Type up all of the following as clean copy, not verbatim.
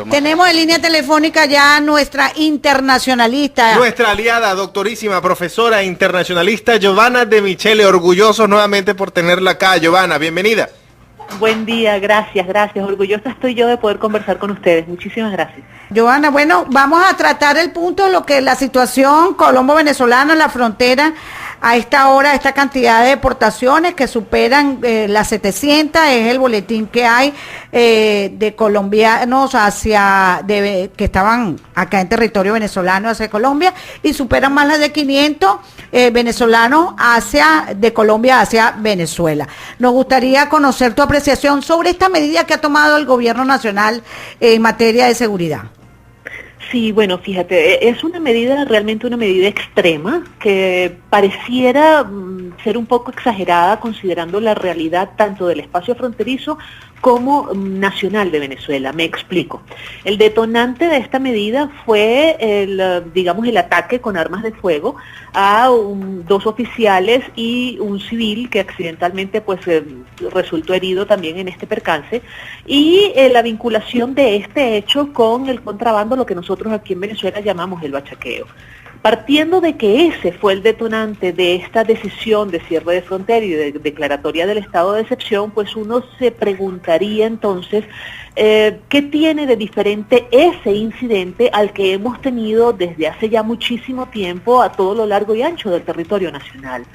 Tenemos en línea telefónica ya nuestra internacionalista. Nuestra aliada, doctorísima, profesora internacionalista, Giovanna De Michele. Orgullosos nuevamente por tenerla acá. Giovanna, bienvenida. Buen día, gracias. Orgullosa estoy yo de poder conversar con ustedes. Muchísimas gracias. Giovanna, bueno, vamos a tratar el punto de lo que la situación colombo-venezolana en la frontera a esta hora, esta cantidad de deportaciones que superan las 700, es el boletín que hay de colombianos que estaban acá en territorio venezolano hacia Colombia y superan más las de 500 venezolanos de Colombia hacia Venezuela. Nos gustaría conocer tu apreciación sobre esta medida que ha tomado el gobierno nacional en materia de seguridad. Sí, bueno, fíjate, es realmente una medida extrema que pareciera ser un poco exagerada considerando la realidad tanto del espacio fronterizo como nacional de Venezuela. Me explico. El detonante de esta medida fue el ataque con armas de fuego a dos oficiales y un civil que accidentalmente resultó herido también en este percance, y la vinculación de este hecho con el contrabando, lo que nosotros aquí en Venezuela llamamos el bachaqueo. Partiendo de que ese fue el detonante de esta decisión de cierre de frontera y de declaratoria del estado de excepción, pues uno se preguntaría entonces qué tiene de diferente ese incidente al que hemos tenido desde hace ya muchísimo tiempo a todo lo largo y ancho del territorio nacional.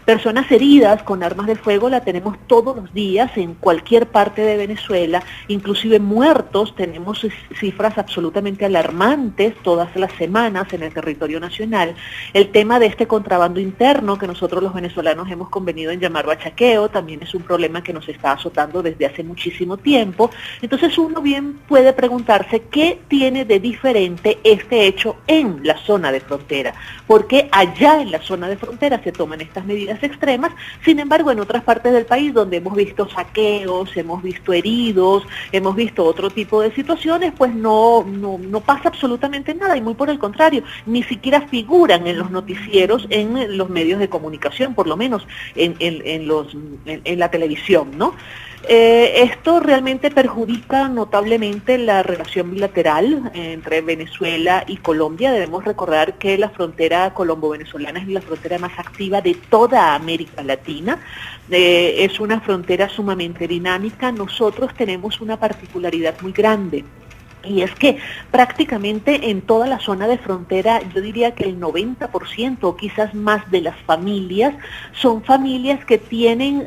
Personas heridas con armas de fuego la tenemos todos los días en cualquier parte de Venezuela, inclusive muertos, tenemos cifras absolutamente alarmantes todas las semanas en el territorio nacional. El tema de este contrabando interno que nosotros los venezolanos hemos convenido en llamar bachaqueo también es un problema que nos está azotando desde hace muchísimo tiempo. Entonces uno bien puede preguntarse qué tiene de diferente este hecho en la zona de frontera, porque allá en la zona de frontera se toman estas medidas extremas, sin embargo en otras partes del país donde hemos visto saqueos, hemos visto heridos, hemos visto otro tipo de situaciones, pues no pasa absolutamente nada, y muy por el contrario, ni siquiera figuran en los noticieros, en los medios de comunicación, por lo menos en la televisión, ¿no? Esto realmente perjudica notablemente la relación bilateral entre Venezuela y Colombia. Debemos recordar que la frontera colombo-venezolana es la frontera más activa de toda América Latina. Es una frontera sumamente dinámica. Nosotros tenemos una particularidad muy grande, y es que prácticamente en toda la zona de frontera, yo diría que el 90% o quizás más de las familias son familias que tienen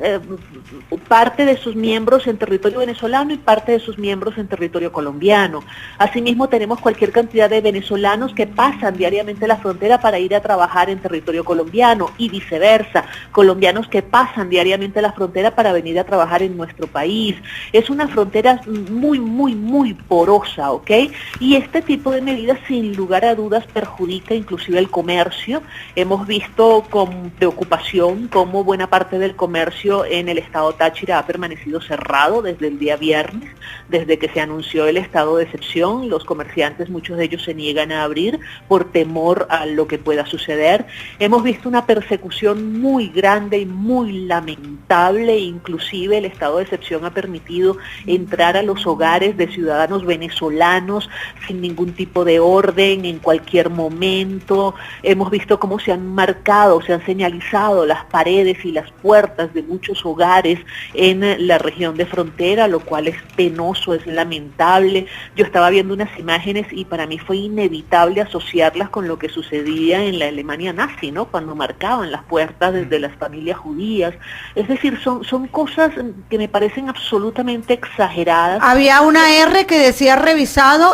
parte de sus miembros en territorio venezolano y parte de sus miembros en territorio colombiano. Asimismo tenemos cualquier cantidad de venezolanos que pasan diariamente la frontera para ir a trabajar en territorio colombiano y viceversa, colombianos que pasan diariamente la frontera para venir a trabajar en nuestro país. Es una frontera muy porosa, ¿ok? Y este tipo de medidas sin lugar a dudas perjudica inclusive el comercio. Hemos visto con preocupación cómo buena parte del comercio en el estado Táchira ha permanecido cerrado desde el día viernes, desde que se anunció el estado de excepción. Los comerciantes, muchos de ellos se niegan a abrir por temor a lo que pueda suceder. Hemos visto una persecución muy grande y muy lamentable, inclusive el estado de excepción ha permitido entrar a los hogares de ciudadanos venezolanos sin ningún tipo de orden, en cualquier momento. Hemos visto cómo se han marcado, se han señalizado las paredes y las puertas de muchos hogares en la región de frontera, lo cual es penoso, es lamentable. Yo estaba viendo unas imágenes y para mí fue inevitable asociarlas con lo que sucedía en la Alemania nazi, ¿no? Cuando marcaban las puertas desde las familias judías. Es decir, son cosas que me parecen absolutamente exageradas. Había una R que decía revisado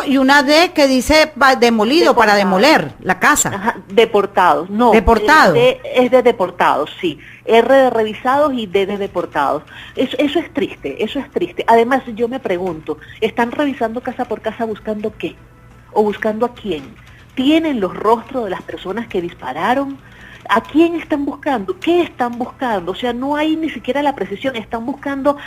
y una D que dice demolido, para demoler la casa. Ajá, deportados, no. Deportados. Es de deportados, sí. R de revisados y D de deportados. Eso es triste, eso es triste. Además, yo me pregunto, ¿están revisando casa por casa buscando qué? ¿O buscando a quién? ¿Tienen los rostros de las personas que dispararon? ¿A quién están buscando? ¿Qué están buscando? O sea, no hay ni siquiera la precisión. Están buscando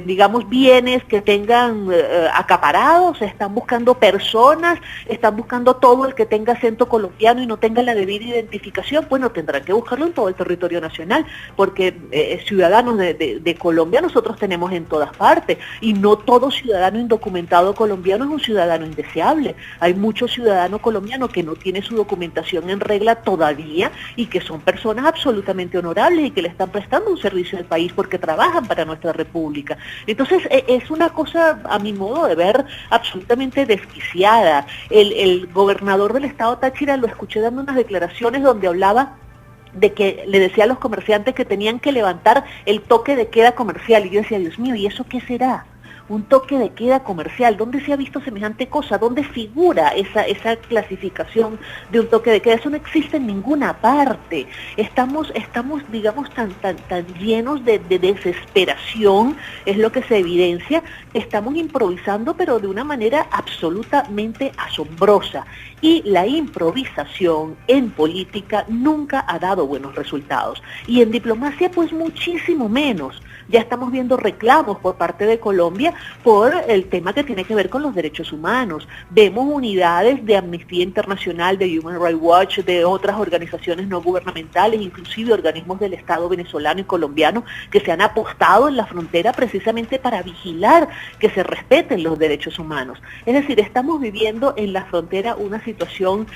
digamos, bienes que tengan acaparados, están buscando personas, están buscando todo el que tenga acento colombiano y no tenga la debida identificación. Bueno, tendrán que buscarlo en todo el territorio nacional, porque ciudadanos de Colombia nosotros tenemos en todas partes, y no todo ciudadano indocumentado colombiano es un ciudadano indeseable. Hay muchos ciudadanos colombianos que no tienen su documentación en regla todavía y que son personas absolutamente honorables y que le están prestando un servicio al país porque trabajan para nuestra república. Entonces es una cosa, a mi modo de ver, absolutamente desquiciada. El gobernador del estado Táchira lo escuché dando unas declaraciones donde hablaba de que le decía a los comerciantes que tenían que levantar el toque de queda comercial, y yo decía, Dios mío, ¿y eso qué será? Un toque de queda comercial, ¿dónde se ha visto semejante cosa? ¿Dónde figura esa clasificación de un toque de queda? Eso no existe en ninguna parte. Estamos digamos, tan llenos de desesperación, es lo que se evidencia. Estamos improvisando, pero de una manera absolutamente asombrosa. Y la improvisación en política nunca ha dado buenos resultados. Y en diplomacia, pues muchísimo menos. Ya estamos viendo reclamos por parte de Colombia por el tema que tiene que ver con los derechos humanos. Vemos unidades de Amnistía Internacional, de Human Rights Watch, de otras organizaciones no gubernamentales, inclusive organismos del Estado venezolano y colombiano, que se han apostado en la frontera precisamente para vigilar que se respeten los derechos humanos. Es decir, estamos viviendo en la frontera una situación,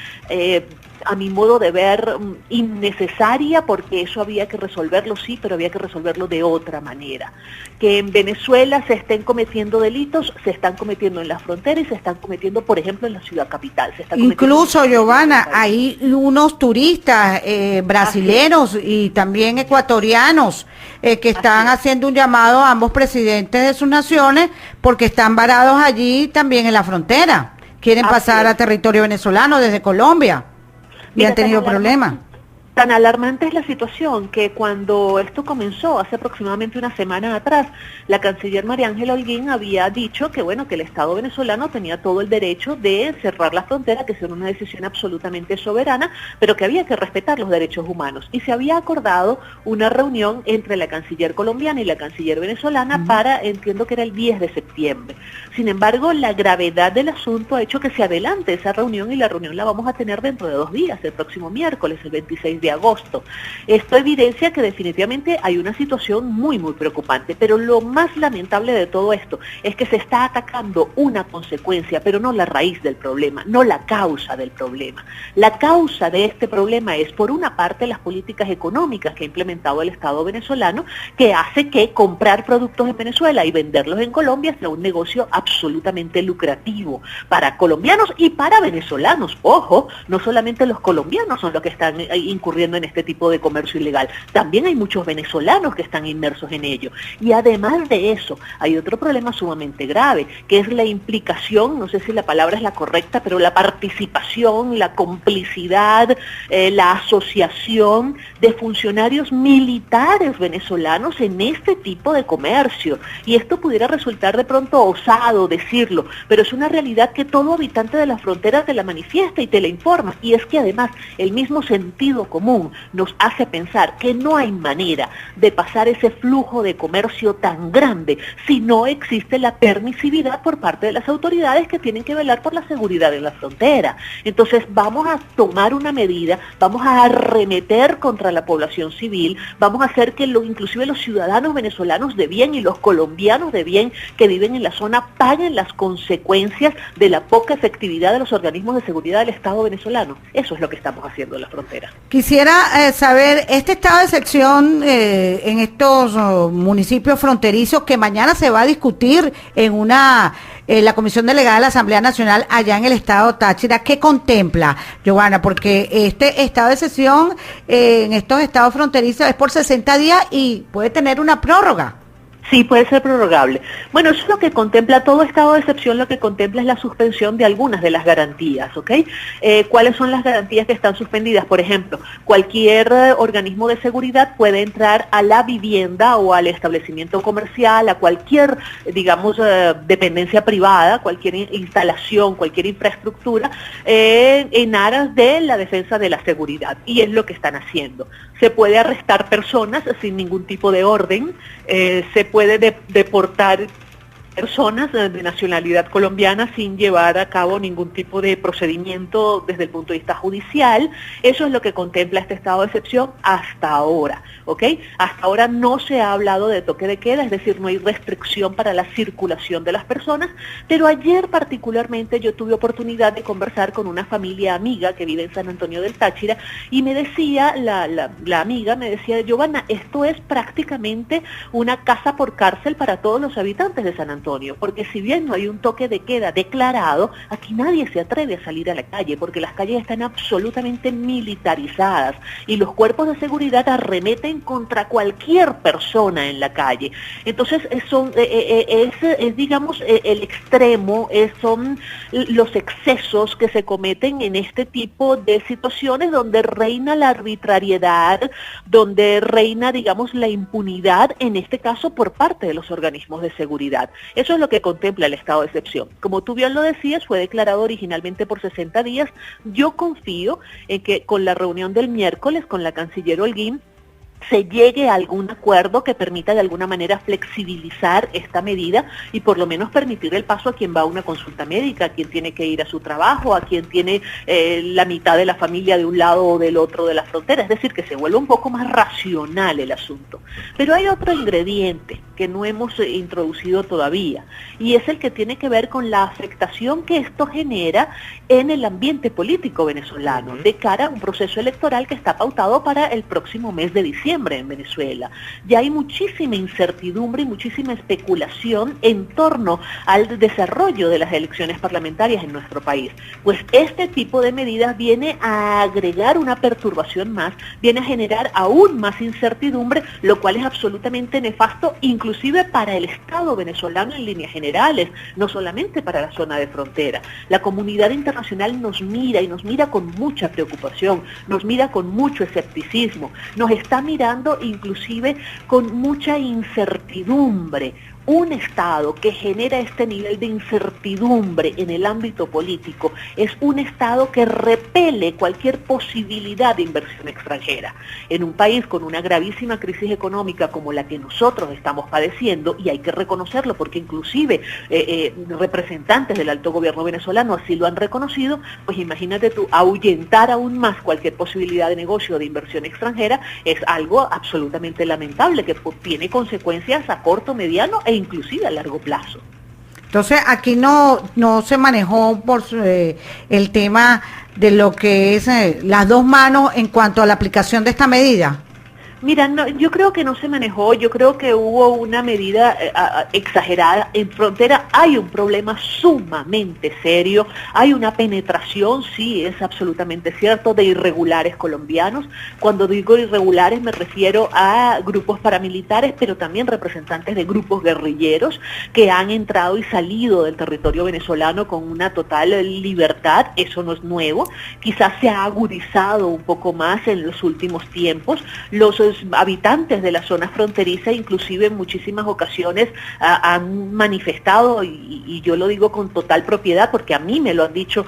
a mi modo de ver, innecesaria, porque eso había que resolverlo, sí, pero había que resolverlo de otra manera. Que en Venezuela se estén cometiendo delitos, se están cometiendo en la frontera y se están cometiendo, por ejemplo, en la ciudad capital. Incluso, Giovanna, hay unos turistas brasileños y también ecuatorianos que están haciendo un llamado a ambos presidentes de sus naciones porque están varados allí también en la frontera. Quieren pasar a territorio venezolano desde Colombia y han tenido problemas. Tan alarmante es la situación que cuando esto comenzó, hace aproximadamente una semana atrás, la canciller María Ángela Holguín había dicho que, bueno, que el Estado venezolano tenía todo el derecho de cerrar la frontera, que era una decisión absolutamente soberana, pero que había que respetar los derechos humanos. Y se había acordado una reunión entre la canciller colombiana y la canciller venezolana para, entiendo que era el 10 de septiembre. Sin embargo, la gravedad del asunto ha hecho que se adelante esa reunión, y la reunión la vamos a tener dentro de 2 días, el próximo miércoles, el 26 de agosto. Esto evidencia que definitivamente hay una situación muy preocupante, pero lo más lamentable de todo esto es que se está atacando una consecuencia, pero no la raíz del problema, no la causa del problema. La causa de este problema es, por una parte, las políticas económicas que ha implementado el Estado venezolano, que hace que comprar productos en Venezuela y venderlos en Colombia sea un negocio absolutamente lucrativo para colombianos y para venezolanos. Ojo, no solamente los colombianos son los que están incurriendo en este tipo de comercio ilegal, también hay muchos venezolanos que están inmersos en ello. Y además de eso, hay otro problema sumamente grave, que es la implicación, no sé si la palabra es la correcta, pero la participación, la complicidad, la asociación de funcionarios militares venezolanos en este tipo de comercio. Y esto pudiera resultar de pronto osado decirlo, pero es una realidad que todo habitante de la frontera te la manifiesta y te la informa. Y es que además el mismo sentido común nos hace pensar que no hay manera de pasar ese flujo de comercio tan grande si no existe la permisividad por parte de las autoridades que tienen que velar por la seguridad en la frontera. Entonces vamos a tomar una medida, vamos a arremeter contra la población civil, vamos a hacer que inclusive los ciudadanos venezolanos de bien y los colombianos de bien que viven en la zona paguen las consecuencias de la poca efectividad de los organismos de seguridad del Estado venezolano. Eso es lo que estamos haciendo en la frontera. Quisiera saber, este estado de excepción en estos municipios fronterizos que mañana se va a discutir en la Comisión Delegada de la Asamblea Nacional allá en el estado Táchira, ¿qué contempla, Giovanna? Porque este estado de excepción en estos estados fronterizos es por 60 días y puede tener una prórroga. Sí, puede ser prorrogable. Bueno, eso es lo que contempla, todo estado de excepción lo que contempla es la suspensión de algunas de las garantías, ¿ok? ¿Cuáles son las garantías que están suspendidas? Por ejemplo, cualquier organismo de seguridad puede entrar a la vivienda o al establecimiento comercial, a cualquier, digamos, dependencia privada, cualquier instalación, cualquier infraestructura, en aras de la defensa de la seguridad. Y es lo que están haciendo. Se puede arrestar personas sin ningún tipo de orden, se puede deportar personas de nacionalidad colombiana sin llevar a cabo ningún tipo de procedimiento desde el punto de vista judicial. Eso es lo que contempla este estado de excepción hasta ahora, ¿ok? Hasta ahora no se ha hablado de toque de queda, es decir, no hay restricción para la circulación de las personas, pero ayer particularmente yo tuve oportunidad de conversar con una familia amiga que vive en San Antonio del Táchira y me decía, la amiga me decía, Giovanna, esto es prácticamente una casa por cárcel para todos los habitantes de San Antonio, porque si bien no hay un toque de queda declarado, aquí nadie se atreve a salir a la calle, porque las calles están absolutamente militarizadas y los cuerpos de seguridad arremeten contra cualquier persona en la calle. Entonces es digamos, el extremo, son los excesos que se cometen en este tipo de situaciones donde reina la arbitrariedad, donde reina, digamos, la impunidad, en este caso por parte de los organismos de seguridad. Eso es lo que contempla el estado de excepción. Como tú bien lo decías, fue declarado originalmente por 60 días. Yo confío en que con la reunión del miércoles con la canciller Holguín se llegue a algún acuerdo que permita de alguna manera flexibilizar esta medida y por lo menos permitir el paso a quien va a una consulta médica, a quien tiene que ir a su trabajo, a quien tiene la mitad de la familia de un lado o del otro de la frontera, es decir, que se vuelva un poco más racional el asunto. Pero hay otro ingrediente que no hemos introducido todavía y es el que tiene que ver con la afectación que esto genera en el ambiente político venezolano de cara a un proceso electoral que está pautado para el próximo mes de diciembre en Venezuela. Ya hay muchísima incertidumbre y muchísima especulación en torno al desarrollo de las elecciones parlamentarias en nuestro país. Pues este tipo de medidas viene a agregar una perturbación más, viene a generar aún más incertidumbre, lo cual es absolutamente nefasto, inclusive para el Estado venezolano en líneas generales, no solamente para la zona de frontera. La comunidad internacional nos mira y nos mira con mucha preocupación, nos mira con mucho escepticismo, nos está mirando inclusive con mucha incertidumbre. Un Estado que genera este nivel de incertidumbre en el ámbito político es un Estado que repele cualquier posibilidad de inversión extranjera. En un país con una gravísima crisis económica como la que nosotros estamos padeciendo, y hay que reconocerlo porque inclusive representantes del alto gobierno venezolano así lo han reconocido, pues imagínate tú, ahuyentar aún más cualquier posibilidad de negocio o de inversión extranjera es algo absolutamente lamentable que tiene consecuencias a corto, mediano e inclusive a largo plazo. Entonces aquí no se manejó por el tema de lo que es las dos manos en cuanto a la aplicación de esta medida. Mira, no, yo creo que no se manejó, yo creo que hubo una medida exagerada. En frontera hay un problema sumamente serio, hay una penetración, sí, es absolutamente cierto, de irregulares colombianos. Cuando digo irregulares me refiero a grupos paramilitares, pero también representantes de grupos guerrilleros que han entrado y salido del territorio venezolano con una total libertad. Eso no es nuevo, quizás se ha agudizado un poco más en los últimos tiempos. Los habitantes de la zona fronteriza, inclusive en muchísimas ocasiones, han manifestado, y yo lo digo con total propiedad porque a mí me lo han dicho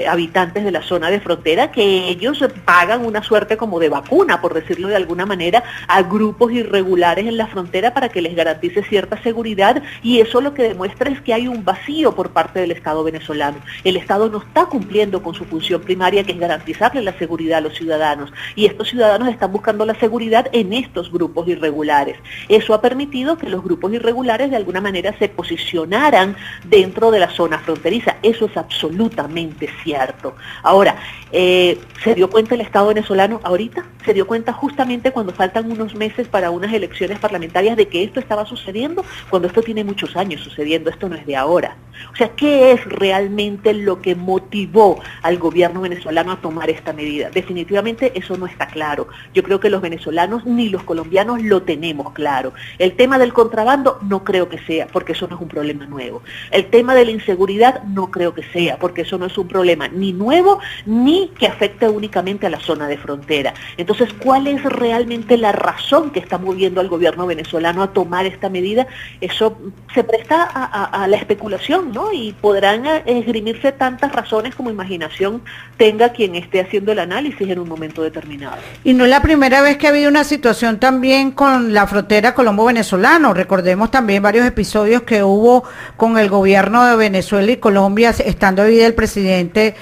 habitantes de la zona de frontera, que ellos pagan una suerte como de vacuna, por decirlo de alguna manera, a grupos irregulares en la frontera para que les garantice cierta seguridad, y eso lo que demuestra es que hay un vacío por parte del Estado venezolano. El Estado no está cumpliendo con su función primaria, que es garantizarle la seguridad a los ciudadanos, y estos ciudadanos están buscando la seguridad en estos grupos irregulares. Eso ha permitido que los grupos irregulares de alguna manera se posicionaran dentro de la zona fronteriza. Eso es absolutamente cierto. Ahora, ¿se dio cuenta el Estado venezolano ahorita? ¿Se dio cuenta justamente cuando faltan unos meses para unas elecciones parlamentarias de que esto estaba sucediendo? Cuando esto tiene muchos años sucediendo, esto no es de ahora. O sea, ¿qué es realmente lo que motivó al gobierno venezolano a tomar esta medida? Definitivamente eso no está claro. Yo creo que los venezolanos ni los colombianos lo tenemos claro. El tema del contrabando no creo que sea, porque eso no es un problema nuevo. El tema de la inseguridad no creo que sea, porque eso no es un problema ni nuevo, ni que afecte únicamente a la zona de frontera. Entonces, ¿cuál es realmente la razón que está moviendo al gobierno venezolano a tomar esta medida? Eso se presta a la especulación, ¿no? Y podrán esgrimirse tantas razones como imaginación tenga quien esté haciendo el análisis en un momento determinado. Y no es la primera vez que ha habido una situación también con la frontera colombo-venezolano. Recordemos también varios episodios que hubo con el gobierno de Venezuela y Colombia, estando ahí el presidente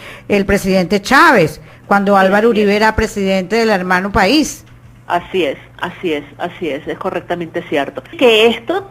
Chávez, cuando Álvaro Uribe era presidente del hermano país. Así es correctamente cierto. Que esto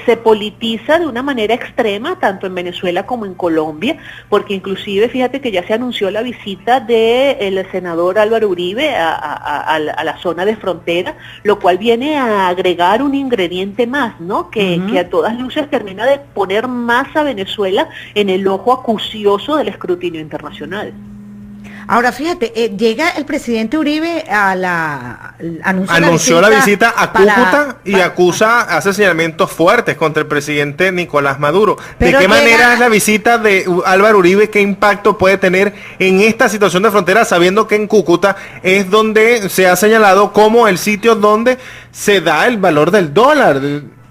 se politiza de una manera extrema, tanto en Venezuela como en Colombia, porque inclusive fíjate que ya se anunció la visita del senador Álvaro Uribe a la zona de frontera, lo cual viene a agregar un ingrediente más, ¿no? Que a todas luces termina de poner más a Venezuela en el ojo acucioso del escrutinio internacional. Ahora fíjate, llega el presidente Uribe anunció la visita a Cúcuta y hace señalamientos fuertes contra el presidente Nicolás Maduro. ¿De qué manera es la visita de Álvaro Uribe? ¿Qué impacto puede tener en esta situación de frontera, sabiendo que en Cúcuta es donde se ha señalado como el sitio donde se da el valor del dólar?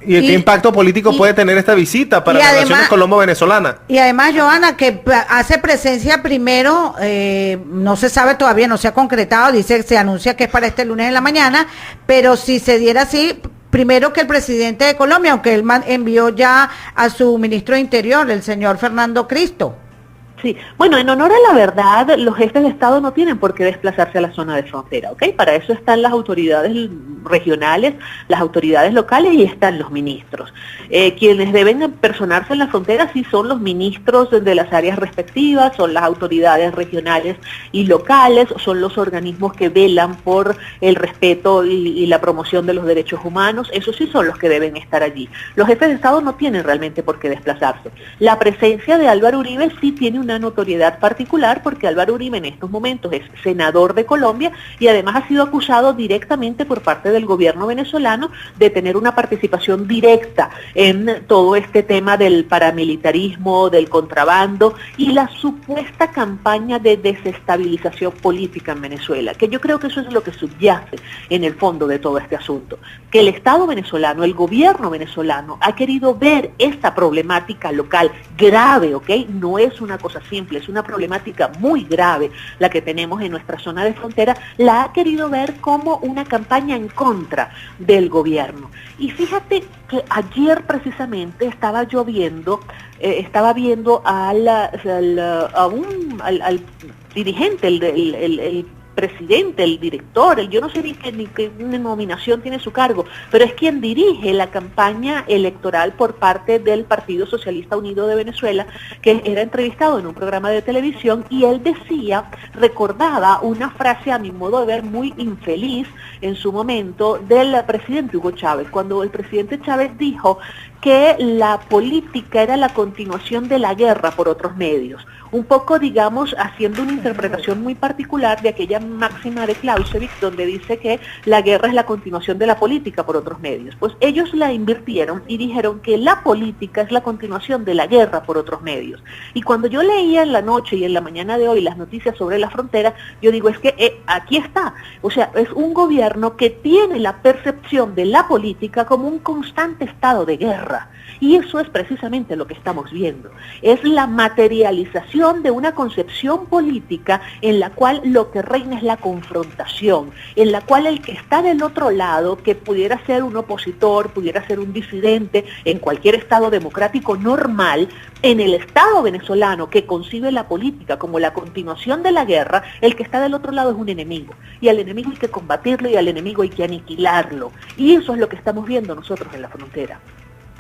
¿Y qué impacto político puede tener esta visita para las relaciones colombo-venezolanas? Y además, Johanna, que hace presencia primero, no se sabe todavía, no se ha concretado, se anuncia que es para este lunes en la mañana, pero si se diera así, primero que el presidente de Colombia, aunque él envió ya a su ministro de Interior, el señor Fernando Cristo. Sí, bueno, en honor a la verdad, los jefes de Estado no tienen por qué desplazarse a la zona de frontera, ¿ok? Para eso están las autoridades regionales, las autoridades locales y están los ministros. Quienes deben personarse en la frontera sí son los ministros de las áreas respectivas, son las autoridades regionales y locales, son los organismos que velan por el respeto y la promoción de los derechos humanos, esos sí son los que deben estar allí. Los jefes de Estado no tienen realmente por qué desplazarse. La presencia de Álvaro Uribe sí tiene una notoriedad particular porque Álvaro Uribe en estos momentos es senador de Colombia y además ha sido acusado directamente por parte del gobierno venezolano de tener una participación directa en todo este tema del paramilitarismo, del contrabando y la supuesta campaña de desestabilización política en Venezuela, que yo creo que eso es lo que subyace en el fondo de todo este asunto, que el Estado venezolano, el gobierno venezolano ha querido ver esta problemática local grave, ¿ok? No es una cosa simple, es una problemática muy grave la que tenemos en nuestra zona de frontera, la ha querido ver como una campaña en contra del gobierno. Y fíjate que ayer precisamente estaba yo viendo, estaba viendo al dirigente, el presidente, el director, yo no sé ni qué denominación tiene su cargo, pero es quien dirige la campaña electoral por parte del Partido Socialista Unido de Venezuela, que era entrevistado en un programa de televisión y él recordaba una frase a mi modo de ver muy infeliz en su momento del presidente Hugo Chávez, cuando el presidente Chávez dijo que la política era la continuación de la guerra por otros medios. Un poco, digamos, haciendo una interpretación muy particular de aquella máxima de Clausewitz, donde dice que la guerra es la continuación de la política por otros medios. Pues ellos la invirtieron y dijeron que la política es la continuación de la guerra por otros medios. Y cuando yo leía en la noche y en la mañana de hoy las noticias sobre la frontera, yo digo, es que aquí está. O sea, es un gobierno que tiene la percepción de la política como un constante estado de guerra. Y eso es precisamente lo que estamos viendo. Es la materialización de una concepción política en la cual lo que reina es la confrontación, en la cual el que está del otro lado, que pudiera ser un opositor, pudiera ser un disidente, en cualquier estado democrático normal, en el Estado venezolano que concibe la política como la continuación de la guerra, el que está del otro lado es un enemigo. Y al enemigo hay que combatirlo y al enemigo hay que aniquilarlo. Y eso es lo que estamos viendo nosotros en la frontera.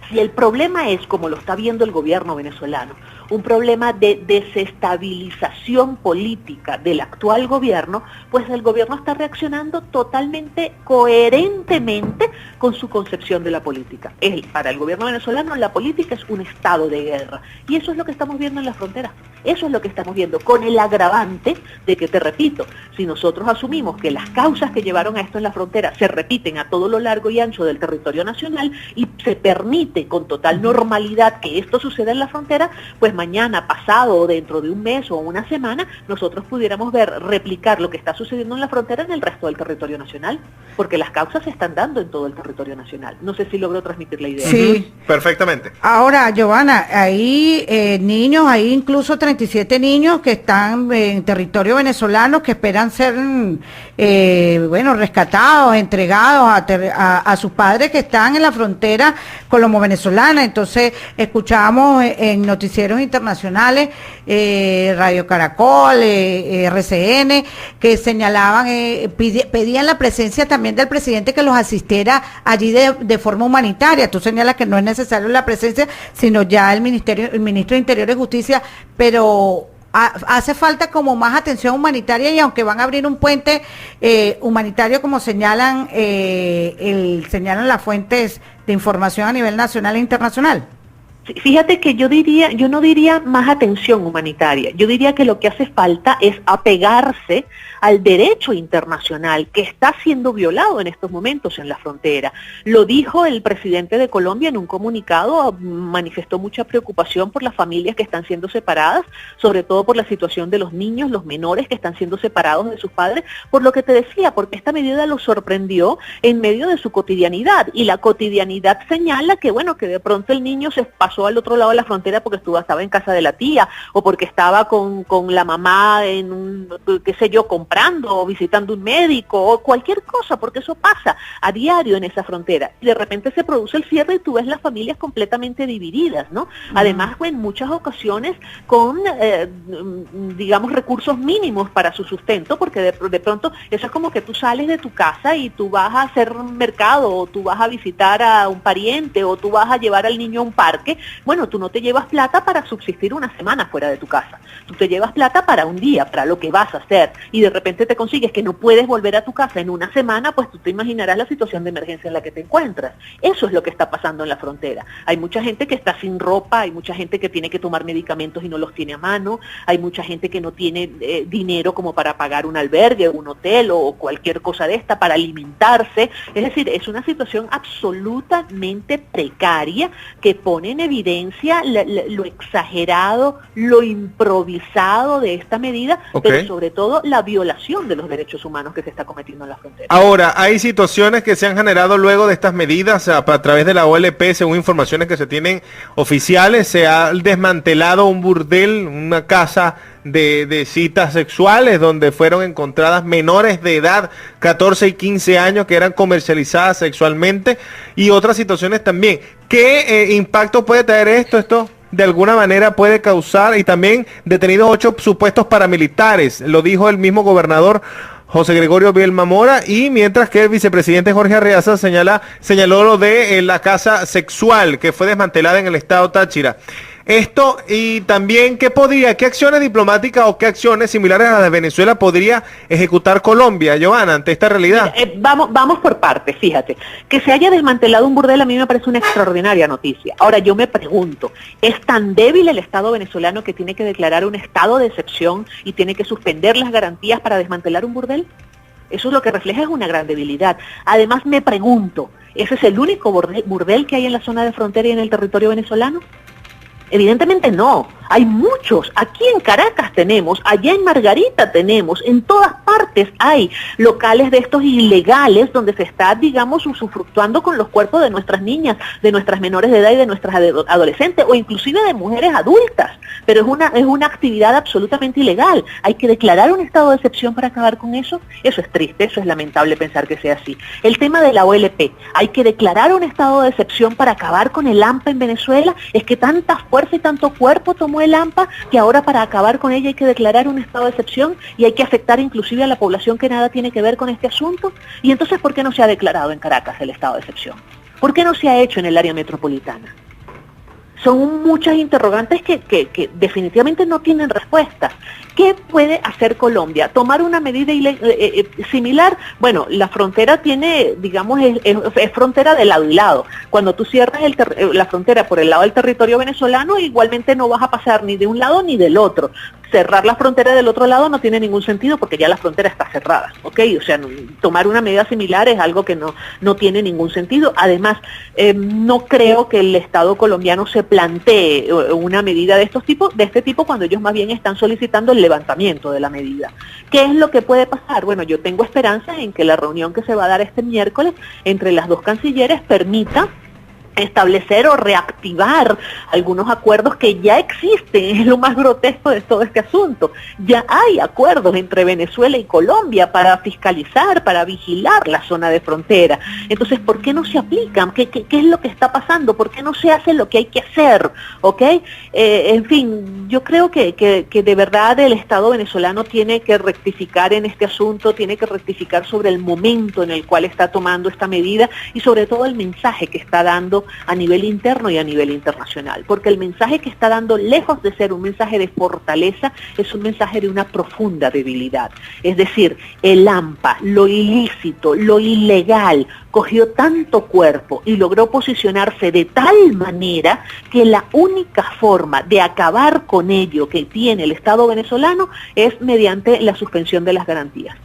Si el problema es, como lo está viendo el gobierno venezolano, un problema de desestabilización política del actual gobierno, pues el gobierno está reaccionando totalmente coherentemente con su concepción de la política. Para el gobierno venezolano la política es un estado de guerra, y eso es lo que estamos viendo en la frontera. Eso es lo que estamos viendo, con el agravante de que, te repito, si nosotros asumimos que las causas que llevaron a esto en la frontera se repiten a todo lo largo y ancho del territorio nacional y se permite con total normalidad que esto suceda en la frontera, pues mañana, pasado o dentro de un mes o una semana, nosotros pudiéramos replicar lo que está sucediendo en la frontera en el resto del territorio nacional, porque las causas se están dando en todo el territorio nacional. No sé si logro transmitir la idea. Sí, perfectamente. Ahora, Giovanna, hay niños, hay incluso 37 niños que están en territorio venezolano que esperan ser, rescatados, entregados a sus padres que están en la frontera colombo-venezolana. Entonces, escuchamos en noticieros internacionales, Radio Caracol, RCN, que señalaban, pedían la presencia también del presidente que los asistiera allí de forma humanitaria. Tú señalas que no es necesario la presencia, sino ya el ministro de Interior y Justicia, pero hace falta como más atención humanitaria, y aunque van a abrir un puente humanitario como señalan las fuentes de información a nivel nacional e internacional. Fíjate que yo no diría más atención humanitaria, yo diría que lo que hace falta es apegarse al derecho internacional que está siendo violado en estos momentos en la frontera. Lo dijo el presidente de Colombia en un comunicado, manifestó mucha preocupación por las familias que están siendo separadas, sobre todo por la situación de los niños, los menores que están siendo separados de sus padres, por lo que te decía, porque esta medida los sorprendió en medio de su cotidianidad, y la cotidianidad señala que, que de pronto el niño se pasó al otro lado de la frontera porque estaba en casa de la tía, o porque estaba con la mamá en comprando o visitando un médico o cualquier cosa, porque eso pasa a diario en esa frontera. Y de repente se produce el cierre y tú ves las familias completamente divididas, ¿no? Además, en muchas ocasiones con, recursos mínimos para su sustento, porque de pronto eso es como que tú sales de tu casa y tú vas a hacer un mercado, o tú vas a visitar a un pariente, o tú vas a llevar al niño a un parque. Bueno, tú no te llevas plata para subsistir una semana fuera de tu casa. Tú te llevas plata para un día, para lo que vas a hacer, y de repente te consigues que no puedes volver a tu casa en una semana, pues tú te imaginarás la situación de emergencia en la que te encuentras. Eso es lo que está pasando en la frontera. Hay mucha gente que está sin ropa, hay mucha gente que tiene que tomar medicamentos y no los tiene a mano, hay mucha gente que no tiene dinero como para pagar un albergue, un hotel o cualquier cosa de esta, para alimentarse. Es decir, es una situación absolutamente precaria que pone en evidencia lo exagerado, lo improvisado de esta medida, pero sobre todo la violación de los derechos humanos que se está cometiendo en la frontera. Ahora, hay situaciones que se han generado luego de estas medidas a través de la OLP, según informaciones que se tienen oficiales. Se ha desmantelado un burdel, una casa de citas sexuales, donde fueron encontradas menores de edad, 14 y 15 años, que eran comercializadas sexualmente, y otras situaciones también. ¿Qué impacto puede traer esto de alguna manera puede causar? Y también detenidos 8 supuestos paramilitares, lo dijo el mismo gobernador José Gregorio Bielma Mora, y mientras que el vicepresidente Jorge Arreaza señaló lo de la casa sexual que fue desmantelada en el estado Táchira. Esto, y también qué acciones diplomáticas o qué acciones similares a las de Venezuela podría ejecutar Colombia, Giovanna, ante esta realidad. Vamos por partes, fíjate. Que se haya desmantelado un burdel a mí me parece una extraordinaria noticia. Ahora yo me pregunto, ¿es tan débil el Estado venezolano que tiene que declarar un estado de excepción y tiene que suspender las garantías para desmantelar un burdel? Eso es lo que refleja, es una gran debilidad. Además me pregunto, ¿ese es el único burdel que hay en la zona de frontera y en el territorio venezolano? Evidentemente no, hay muchos. Aquí en Caracas tenemos, allá en Margarita tenemos, en todas partes hay locales de estos ilegales donde se está, usufructuando con los cuerpos de nuestras niñas, de nuestras menores de edad y de nuestras adolescentes, o inclusive de mujeres adultas, pero es una actividad absolutamente ilegal. Hay que declarar un estado de excepción para acabar con eso. Eso es triste, eso es lamentable pensar que sea así. El tema de la OLP, hay que declarar un estado de excepción para acabar con el AMPA en Venezuela. Es que tanta fuerza y tanto cuerpo tomó el AMPA que ahora para acabar con ella hay que declarar un estado de excepción y hay que afectar inclusive a la población que nada tiene que ver con este asunto. Y entonces, ¿por qué no se ha declarado en Caracas el estado de excepción? ¿Por qué no se ha hecho en el área metropolitana? Son muchas interrogantes que definitivamente no tienen respuesta. ¿Qué puede hacer Colombia? ¿Tomar una medida similar? Bueno, la frontera tiene, digamos, es frontera de lado y lado. Cuando tú cierras la frontera por el lado del territorio venezolano, igualmente no vas a pasar ni de un lado ni del otro. Cerrar la frontera del otro lado no tiene ningún sentido porque ya la frontera está cerrada, ¿ok? O sea, tomar una medida similar es algo que no tiene ningún sentido. Además, no creo que el Estado colombiano se plantee una medida de este tipo cuando ellos más bien están solicitando el levantamiento de la medida. ¿Qué es lo que puede pasar? Bueno, yo tengo esperanza en que la reunión que se va a dar este miércoles entre las dos cancilleres permita establecer o reactivar algunos acuerdos que ya existen. Es lo más grotesco de todo este asunto. Ya hay acuerdos entre Venezuela y Colombia para fiscalizar, para vigilar la zona de frontera. Entonces, ¿por qué no se aplican? ¿Qué es lo que está pasando? ¿Por qué no se hace lo que hay que hacer? ¿Ok? En fin, yo creo que de verdad el Estado venezolano tiene que rectificar en este asunto, tiene que rectificar sobre el momento en el cual está tomando esta medida y sobre todo el mensaje que está dando a nivel interno y a nivel internacional, porque el mensaje que está dando, lejos de ser un mensaje de fortaleza, es un mensaje de una profunda debilidad. Es decir, el AMPA, lo ilícito, lo ilegal, cogió tanto cuerpo y logró posicionarse de tal manera que la única forma de acabar con ello que tiene el Estado venezolano es mediante la suspensión de las garantías.